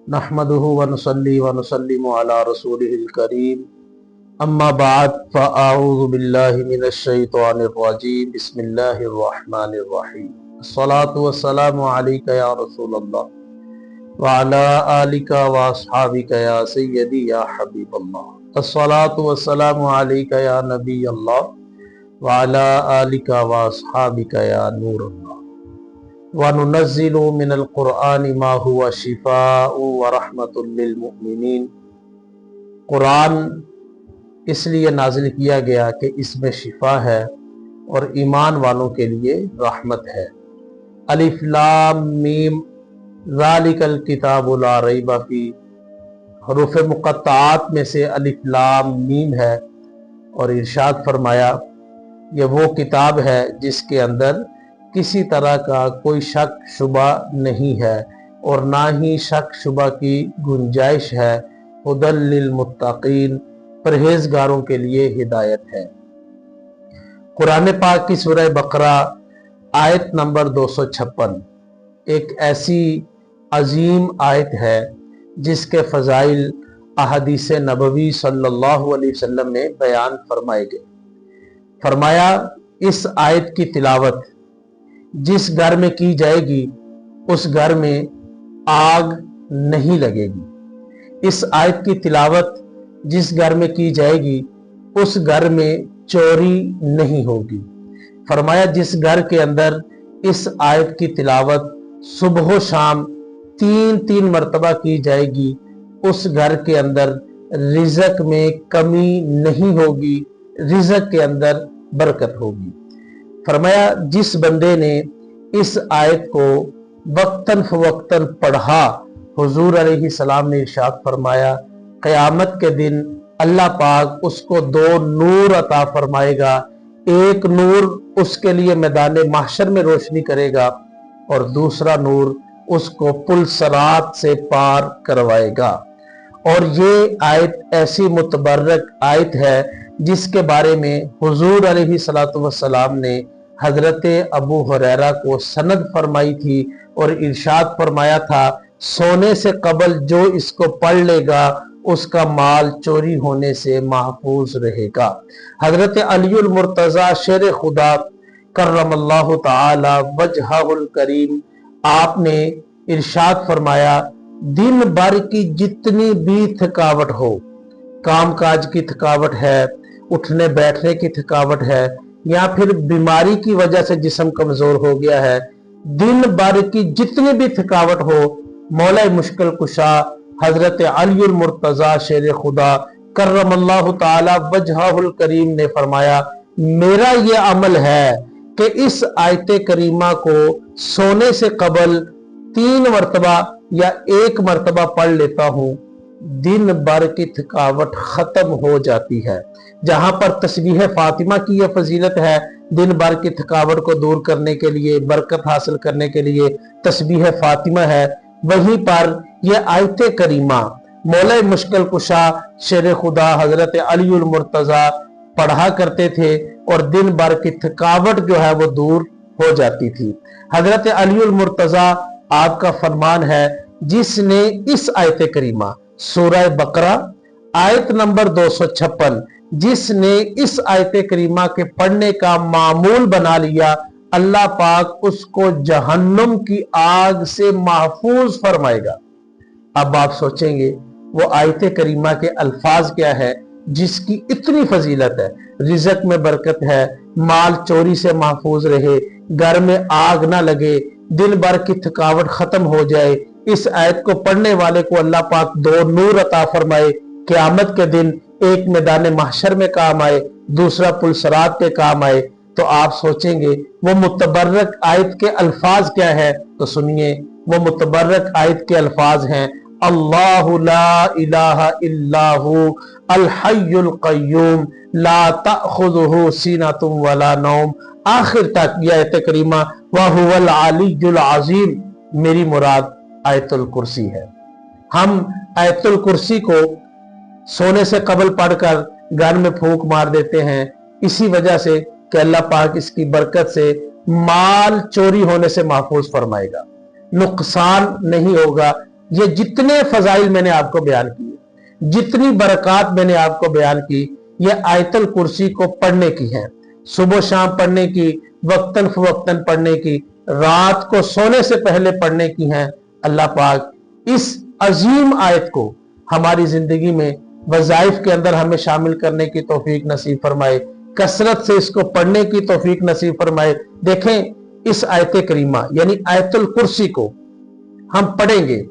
नहमदुहु व नुसल्ली व नुसल्लिमु अला रसूलिहिल करीम अम्मा बाद फ़अऊज़ु बिल्लाहि मिनश शैतानिर रजीम बिस्मिल्लाहिर रहमानिर रहीम अस्सलातु वस्सलामु अलैका या रसूलल्लाह व अला आलिका व अस्हाबिका या सय्यदी या हबीबल्लाह अस्सलातु वस्सलामु अलैका या नबी अल्लाह व अला आलिका व अस्हाबिका या नूरल्लाह वनुनज़्ज़िलु मिनल क़ुरआनि मा हुवा शिफ़ाउ व रहमतुल लिल मुमिनीन। कुरान इसलिए नाजिल किया गया कि इसमें शिफा है और ईमान वालों के लिए रहमत है। अलिफ लाम मीम ज़ालिकल किताबु ला रैब फी, हरूफ मुक़त्तआत में से अलिफ लाम मीम है और इरशाद फरमाया ये वो किताब है जिसके अंदर किसी तरह का कोई शक शुबा नहीं है और ना ही शक शुबा की गुंजाइश है। हुदल लिल मुत्तकीन, परहेजगारों के लिए हिदायत है। कुरान पाक की सूरह बकरा आयत नंबर 256 एक ऐसी अजीम आयत है जिसके फ़ज़ाइल अहदीस नबवी सल्लल्लाहु अलैहि वसल्लम में बयान फरमाए गए। फरमाया इस आयत की तिलावत जिस घर में की जाएगी उस घर में आग नहीं लगेगी। इस आयत की तिलावत जिस घर में की जाएगी उस घर में चोरी नहीं होगी। फरमाया जिस घर के अंदर इस आयत की तिलावत सुबह शाम 3 मरतबा की जाएगी उस घर के अंदर रिज़्क़ में कमी नहीं होगी, रिज़्क़ के अंदर बरकत होगी। फरमाया जिस बंदे ने इस आयत को वक्तन फवक्तन पढ़ा, हुजूर अलैहि सलाम ने इरशाद फरमाया क़यामत के दिन अल्लाह पाक उसको 2 नूर अता फरमाएगा। एक नूर उसके लिए मैदान महशर में रोशनी करेगा और दूसरा नूर उसको पुल सरात से पार करवाएगा। और ये आयत ऐसी मुतबर्रक आयत है जिसके बारे में हुजूर अलैहि सलातु वस्सलाम ने हजरत अबू हुरैरा को सनद फरमाई थी और इरशाद फरमाया था सोने से कबल जो इसको पढ़ लेगा उसका माल चोरी होने से महफूज रहेगा। हजरत अलीउल मुर्तज़ा शेर खुदा करमल्लाहु ताला वजहुल करीम आपने इरशाद फरमाया दिन भर की जितनी भी थकावट हो, काम काज की थकावट है, उठने बैठने की थकावट है या फिर बीमारी की वजह से जिस्म कमजोर हो गया है, दिन भर की जितनी भी थकावट हो, मौला मुश्किल कुशा हजरत अलीउल मुर्तज़ा शेर खुदा करमल्लाहु ताला वजहुल करीम ने फरमाया मेरा ये अमल है कि इस आयत करीमा को सोने से कबल 3 मरतबा या 1 मरतबा पढ़ लेता हूँ, दिन भर की थकावट खत्म हो जाती है। जहां पर तस्बीह फातिमा की यह फजीलत है, दिन भर की थकावट को दूर करने के लिए, बरकत हासिल करने के लिए तस्बीह फातिमा है, वहीं पर यह आयत करीमा मौला मुश्किल कुशा शेर खुदा हजरत अलीउल मुर्तज़ा पढ़ा करते थे और दिन भर की थकावट जो है वो दूर हो जाती थी। हजरत अलीउल मुर्तज़ा आपका फरमान है जिसने इस आयत करीमा सूरह बकरा आयत नंबर 256 जिसने इस आयत करीमा के पढ़ने का मामूल बना लिया, अल्लाह पाक उसको जहन्नुम की आग से महफूज फरमाएगा। अब आप सोचेंगे वो आयत करीमा के अल्फाज क्या है जिसकी इतनी फजीलत है, रिज़्क़ में बरकत है, माल चोरी से महफूज रहे, घर में आग ना लगे, दिन भर की थकावट खत्म हो जाए। इस आयत को पढ़ने वाले को अल्लाह पाक 2 नूर अता फरमाए, क़यामत के दिन एक मैदान महशर में काम आए, दूसरा पुल सरात पे काम आए। तो आप सोचेंगे वो मुतबर्रक आयत के अल्फाज क्या है, तो सुनिए वो मुतबर्रक आयत के अल्फाज हैं अल्लाहु ला इलाहा इल्लाहु अल हय्युल क़य्यूम ला तअख़ुज़ुहु सीनतुम वला नौम, आखिर तक यह आयत करीमा व हुवल अलियुल अज़ीम। मेरी मुराद आयतुल कुर्सी है। हम आयतुल कुर्सी को सोने से कबल पढ़कर घर में फूंक मार देते हैं इसी वजह से कि अल्लाह पाक इसकी बरकत से माल चोरी होने से महफूज फरमाएगा, नुकसान नहीं होगा, یہ جتنے فضائل میں نے آپ کو بیان کیے، جتنی برکات میں نے آپ کو بیان کی، یہ آیت الکرسی کو پڑھنے کی ہیں، صبح شام پڑھنے کی، وقتاً فوقتاً پڑھنے کی، رات کو سونے سے پہلے پڑھنے کی ہیں۔ اللہ پاک اس عظیم آیت کو ہماری زندگی میں وظائف کے اندر ہمیں شامل کرنے کی توفیق نصیب فرمائے، کثرت سے اس کو پڑھنے کی توفیق نصیب فرمائے۔ دیکھیں اس آیت کریمہ یعنی آیت الکرسی کو ہم پڑھیں گے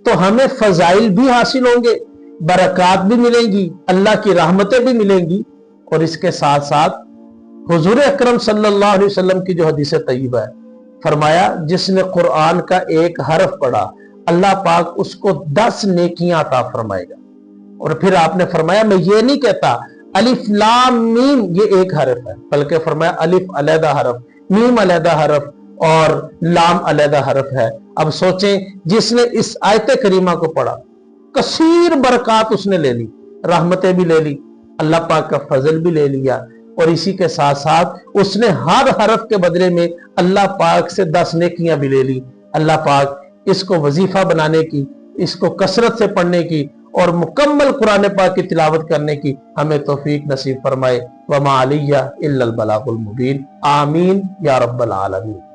تو ہمیں فضائل بھی حاصل ہوں گے، برکات بھی ملیں گی، اللہ کی رحمتیں بھی ملیں گی، اور اس کے ساتھ ساتھ حضور اکرم صلی اللہ علیہ وسلم کی جو حدیث طیبہ ہے، فرمایا جس نے قرآن کا ایک حرف پڑھا اللہ پاک اس کو 10 نیکیاں عطا فرمائے گا۔ اور پھر آپ نے فرمایا میں یہ نہیں کہتا الف لام میم یہ ایک حرف ہے، بلکہ فرمایا الف علیحدہ حرف، میم علیحدہ حرف اور لام علیحدہ حرف ہے۔ اب سوچیں جس نے اس آیت کریمہ کو پڑھا کثیر برکات اس نے لے لی، رحمتیں بھی لے لی، اللہ پاک کا فضل بھی لے لیا، اور اسی کے ساتھ ساتھ اس نے ہر حرف کے بدلے میں اللہ پاک سے 10 نیکیاں بھی لے لی۔ اللہ پاک اس کو وظیفہ بنانے کی، اس کو کثرت سے پڑھنے کی اور مکمل قرآن پاک کی تلاوت کرنے کی ہمیں توفیق نصیب فرمائے۔ وما علیہ الا البلاغ المبین، آمین یا رب العالمین۔